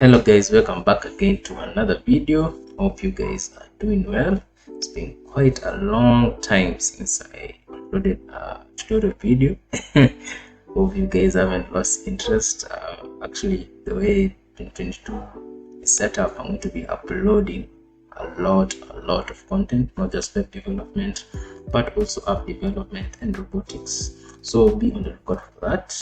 Hello guys, welcome back again to another video. Hope you guys are doing well. It's been quite a long time since I uploaded a tutorial video. Hope you guys haven't lost interest. Actually, the way 2022 is set up, I'm going to be uploading a lot of content, not just web development but also app development and robotics, so be on the lookout for that.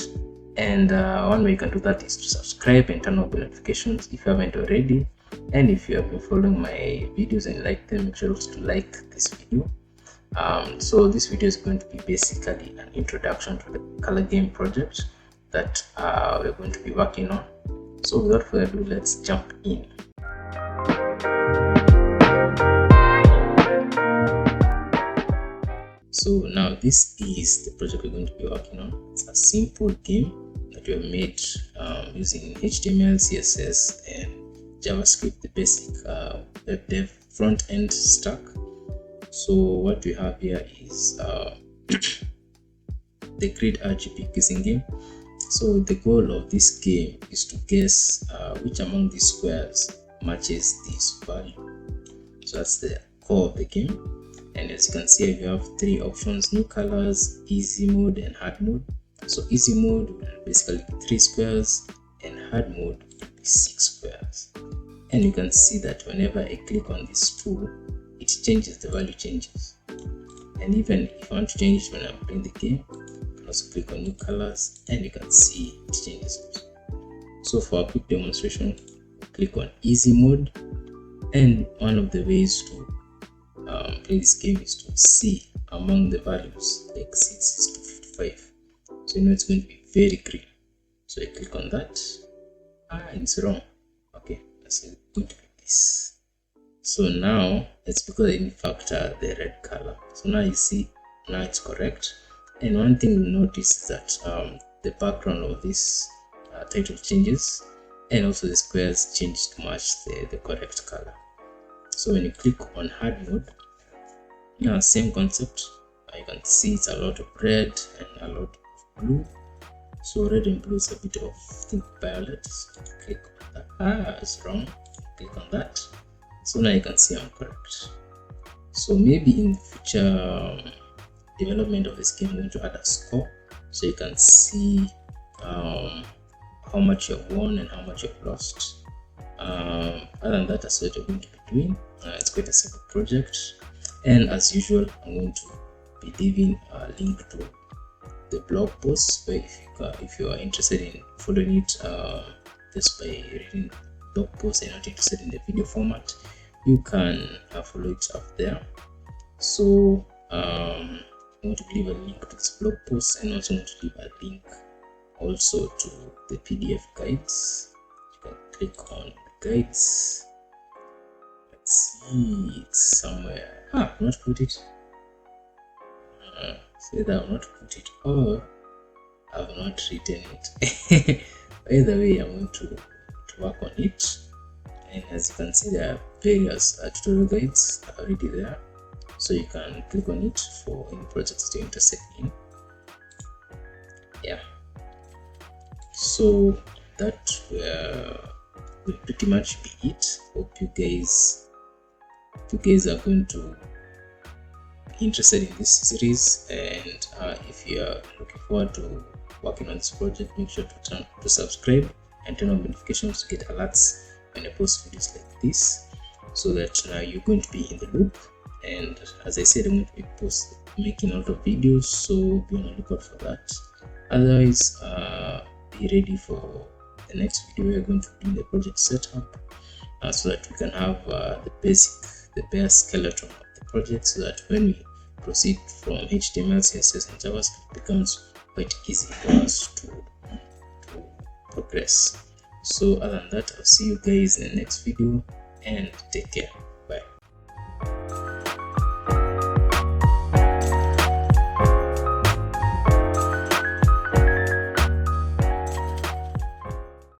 And one way you can do that is to subscribe and turn on the notifications if you haven't already. And if you have been following my videos and like them, make sure also to like this video. So this video is going to be basically an introduction to the color game project that we're going to be working on. So without further ado, let's jump in. So now this is the project we're going to be working on. It's a simple game that we have made using HTML, CSS, and JavaScript, the basic web dev front end stack. So what we have here is the grid RGB guessing game. So the goal of this game is to guess which among these squares matches this value. So that's the core of the game. And as you can see, you have three options: new colors, easy mode, and hard mode. So easy mode will basically be 3 squares and hard mode will be 6 squares. And you can see that whenever I click on this tool, it changes, the value changes. And even if I want to change it when I'm playing the game, I can also click on new colors and you can see it changes. So for a quick demonstration, click on easy mode, and one of the ways to play this game is to see among the values like 6 is to 55. So you know it's going to be very green. So I click on that. It's wrong. Okay, that's going to be this. So now it's because I didn't factor the red color. So now you see, now it's correct. And one thing you'll notice is that the background of this title changes, and also the squares change to match the correct color. So when you click on hard mode, yeah, same concept. You can see it's a lot of red and a lot of blue. So red and blue is a bit of, I think, violet. So click on that. It's wrong. Click on that. So now you can see I'm correct. So maybe in the future development of this game, I'm going to add a score so you can see how much you've won and how much you've lost. Other than that, that's what you're going to be doing. It's quite a simple project. And as usual, I'm going to be leaving a link to the blog post, where if you are interested in following it just by reading the blog post and not interested in the video format, you can follow it up there. So I'm going to leave a link to this blog post, and also going to leave a link also to the PDF guides. You can click on the guides. Let's see, it's somewhere. I've not put it. Say that I've not put it, or I've not written it. Either way, I'm going to work on it. And as you can see, there are various tutorial guides already there, so you can click on it for any projects you're interested in. Yeah. So that will pretty much be it. Hope you guys are going to be interested in this series, and if you are looking forward to working on this project, make sure to subscribe and turn on notifications to get alerts when I post videos like this, so that you're going to be in the loop. And as I said, I'm going to be making a lot of videos, so be on the lookout for that. Otherwise, be ready for the next video. We're going to do the project setup so that we can have the bare skeleton of the project, so that when we proceed from HTML, CSS, and JavaScript, it becomes quite easy for us to progress. So other than that, I'll see you guys in the next video, and take care.